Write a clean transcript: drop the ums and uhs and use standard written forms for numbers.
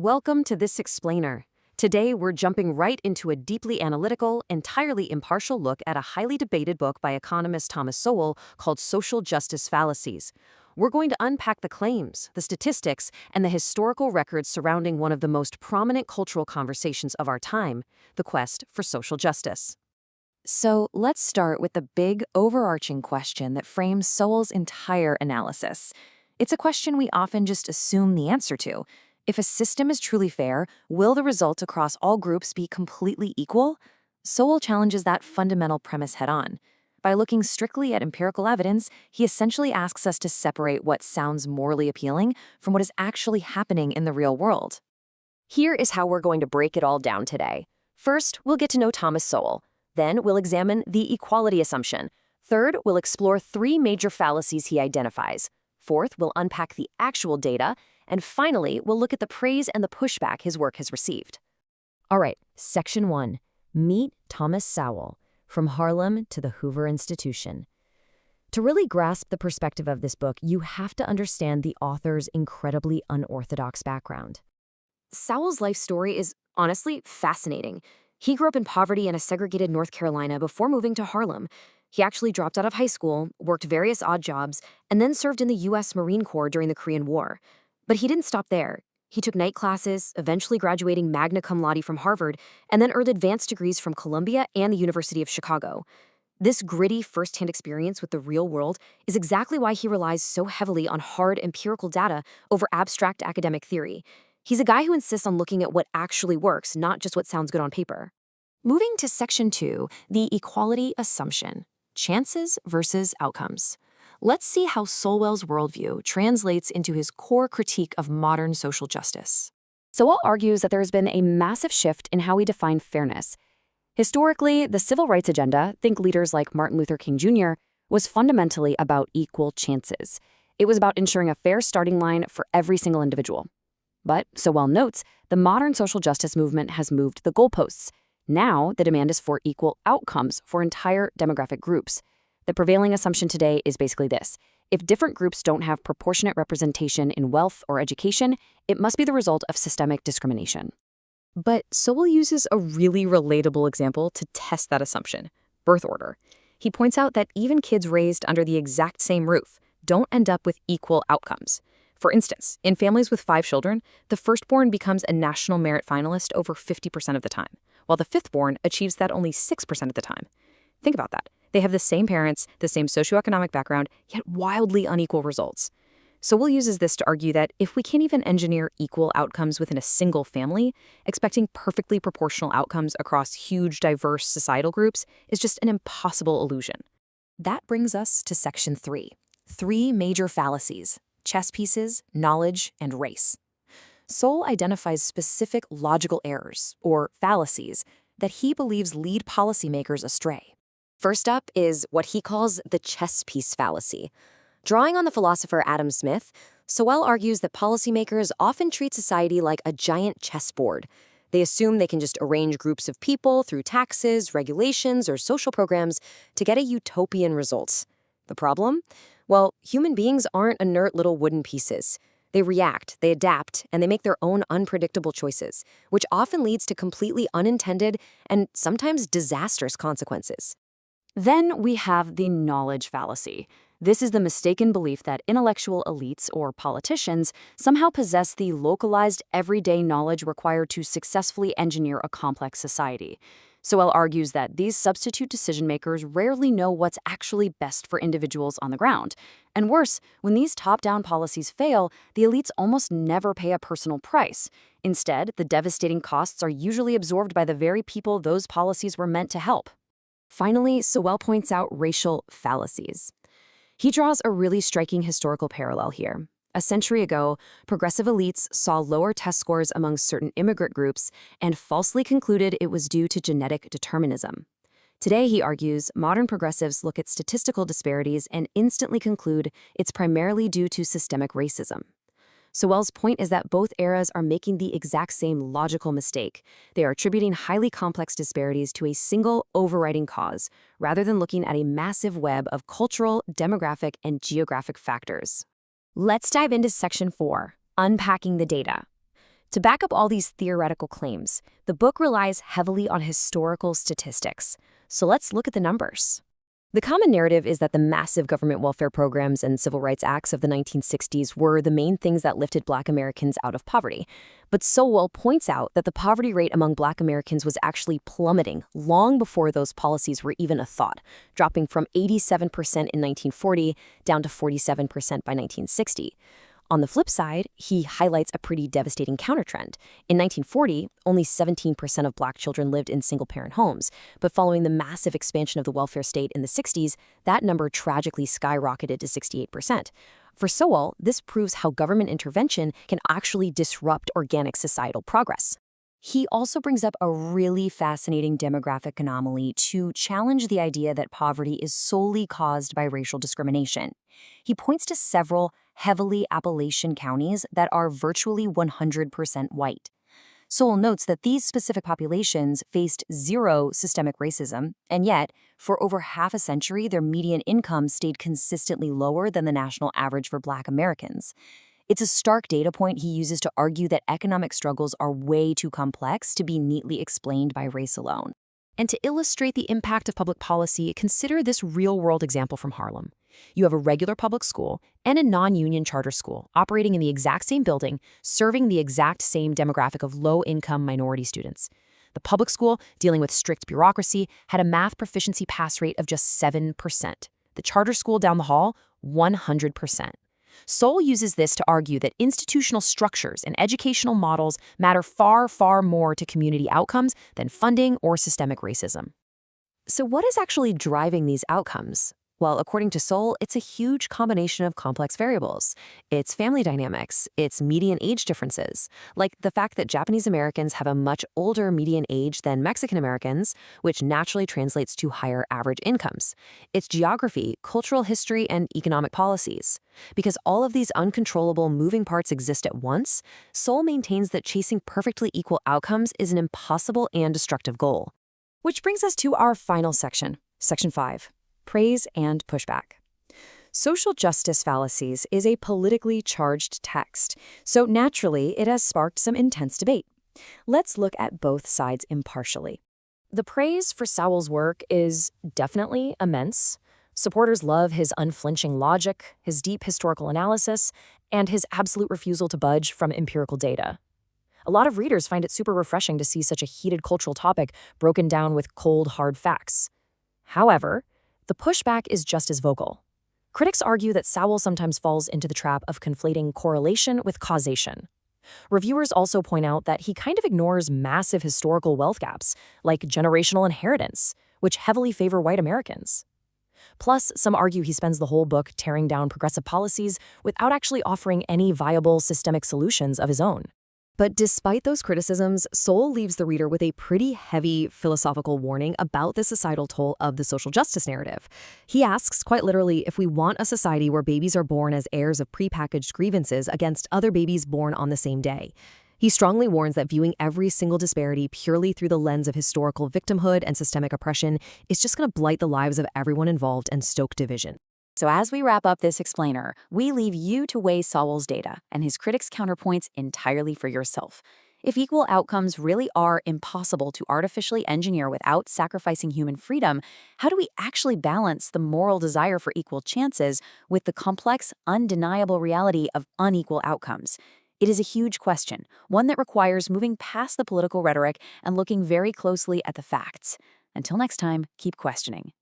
Welcome to this explainer. Today, we're jumping right into a deeply analytical, entirely impartial look at a highly debated book by economist Thomas Sowell called Social Justice Fallacies. We're going to unpack the claims, the statistics, and the historical records surrounding one of the most prominent cultural conversations of our time, the quest for social justice. So let's start with the big, overarching question that frames Sowell's entire analysis. It's a question we often just assume the answer to. If a system is truly fair, will the result across all groups be completely equal? Sowell challenges that fundamental premise head-on. By looking strictly at empirical evidence, he essentially asks us to separate what sounds morally appealing from what is actually happening in the real world. Here is how we're going to break it all down today. First, we'll get to know Thomas Sowell. Then, we'll examine the equality assumption. Third, we'll explore three major fallacies he identifies. Fourth, we'll unpack the actual data. And finally, we'll look at the praise and the pushback his work has received. All right, Section 1. Meet Thomas Sowell, from Harlem to the Hoover Institution. To really grasp the perspective of this book, you have to understand the author's incredibly unorthodox background. Sowell's life story is honestly fascinating. He grew up in poverty in a segregated North Carolina before moving to Harlem. He actually dropped out of high school, worked various odd jobs, and then served in the U.S. Marine Corps during the Korean War. But he didn't stop there. He took night classes, eventually graduating magna cum laude from Harvard, and then earned advanced degrees from Columbia and the University of Chicago. This gritty first-hand experience with the real world is exactly why he relies so heavily on hard empirical data over abstract academic theory. He's a guy who insists on looking at what actually works, not just what sounds good on paper. Moving to Section 2, the equality assumption, chances versus outcomes. Let's see how Sowell's worldview translates into his core critique of modern social justice. Sowell argues that there has been a massive shift in how we define fairness. Historically, the civil rights agenda, think leaders like Martin Luther King Jr., was fundamentally about equal chances. It was about ensuring a fair starting line for every single individual. But, Sowell notes, the modern social justice movement has moved the goalposts. Now, the demand is for equal outcomes for entire demographic groups. The prevailing assumption today is basically this. If different groups don't have proportionate representation in wealth or education, it must be the result of systemic discrimination. But Sowell uses a really relatable example to test that assumption: birth order. He points out that even kids raised under the exact same roof don't end up with equal outcomes. For instance, in families with 5 children, the firstborn becomes a national merit finalist over 50% of the time, while the fifthborn achieves that only 6% of the time. Think about that. They have the same parents, the same socioeconomic background, yet wildly unequal results. Sowell uses this to argue that if we can't even engineer equal outcomes within a single family, expecting perfectly proportional outcomes across huge, diverse societal groups is just an impossible illusion. That brings us to Section 3. Three major fallacies: chess pieces, knowledge, and race. Sowell identifies specific logical errors, or fallacies, that he believes lead policymakers astray. First up is what he calls the chess piece fallacy. Drawing on the philosopher Adam Smith, Sowell argues that policymakers often treat society like a giant chessboard. They assume they can just arrange groups of people through taxes, regulations, or social programs to get a utopian result. The problem? Well, human beings aren't inert little wooden pieces. They react, they adapt, and they make their own unpredictable choices, which often leads to completely unintended and sometimes disastrous consequences. Then we have the knowledge fallacy. This is the mistaken belief that intellectual elites or politicians somehow possess the localized, everyday knowledge required to successfully engineer a complex society. Sowell argues that these substitute decision-makers rarely know what's actually best for individuals on the ground. And worse, when these top-down policies fail, the elites almost never pay a personal price. Instead, the devastating costs are usually absorbed by the very people those policies were meant to help. Finally, Sowell points out racial fallacies. He draws a really striking historical parallel here. A century ago, progressive elites saw lower test scores among certain immigrant groups and falsely concluded it was due to genetic determinism. Today, he argues, modern progressives look at statistical disparities and instantly conclude it's primarily due to systemic racism. Sowell's point is that both eras are making the exact same logical mistake. They are attributing highly complex disparities to a single overriding cause, rather than looking at a massive web of cultural, demographic, and geographic factors. Let's dive into Section 4, unpacking the data. To back up all these theoretical claims, the book relies heavily on historical statistics. So let's look at the numbers. The common narrative is that the massive government welfare programs and civil rights acts of the 1960s were the main things that lifted Black Americans out of poverty. But Sowell points out that the poverty rate among Black Americans was actually plummeting long before those policies were even a thought, dropping from 87% in 1940 down to 47% by 1960. On the flip side, he highlights a pretty devastating countertrend. In 1940, only 17% of Black children lived in single-parent homes, but following the massive expansion of the welfare state in the 60s, that number tragically skyrocketed to 68%. For Sowell, this proves how government intervention can actually disrupt organic societal progress. He also brings up a really fascinating demographic anomaly to challenge the idea that poverty is solely caused by racial discrimination. He points to several heavily Appalachian counties that are virtually 100% white. Sowell notes that these specific populations faced zero systemic racism, and yet, for over half a century, their median income stayed consistently lower than the national average for Black Americans. It's a stark data point he uses to argue that economic struggles are way too complex to be neatly explained by race alone. And to illustrate the impact of public policy, consider this real-world example from Harlem. You have a regular public school and a non-union charter school operating in the exact same building, serving the exact same demographic of low-income minority students. The public school, dealing with strict bureaucracy, had a math proficiency pass rate of just 7%. The charter school down the hall, 100%. Sowell uses this to argue that institutional structures and educational models matter far, far more to community outcomes than funding or systemic racism. So what is actually driving these outcomes? Well, according to Sowell, it's a huge combination of complex variables. It's family dynamics, it's median age differences, like the fact that Japanese Americans have a much older median age than Mexican Americans, which naturally translates to higher average incomes. It's geography, cultural history, and economic policies. Because all of these uncontrollable moving parts exist at once, Sowell maintains that chasing perfectly equal outcomes is an impossible and destructive goal. Which brings us to our final section, Section 5. Praise and pushback. Social justice fallacies is a politically charged text, so naturally it has sparked some intense debate. Let's look at both sides impartially. The praise for Sowell's work is definitely immense. Supporters love his unflinching logic, his deep historical analysis, and his absolute refusal to budge from empirical data. A lot of readers find it super refreshing to see such a heated cultural topic broken down with cold, hard facts. However, the pushback is just as vocal. Critics argue that Sowell sometimes falls into the trap of conflating correlation with causation. Reviewers also point out that he kind of ignores massive historical wealth gaps, like generational inheritance, which heavily favor white Americans. Plus, some argue he spends the whole book tearing down progressive policies without actually offering any viable systemic solutions of his own. But despite those criticisms, Sowell leaves the reader with a pretty heavy philosophical warning about the societal toll of the social justice narrative. He asks, quite literally, if we want a society where babies are born as heirs of prepackaged grievances against other babies born on the same day. He strongly warns that viewing every single disparity purely through the lens of historical victimhood and systemic oppression is just going to blight the lives of everyone involved and stoke division. So as we wrap up this explainer, we leave you to weigh Sowell's data and his critics' counterpoints entirely for yourself. If equal outcomes really are impossible to artificially engineer without sacrificing human freedom, how do we actually balance the moral desire for equal chances with the complex, undeniable reality of unequal outcomes? It is a huge question, one that requires moving past the political rhetoric and looking very closely at the facts. Until next time, keep questioning.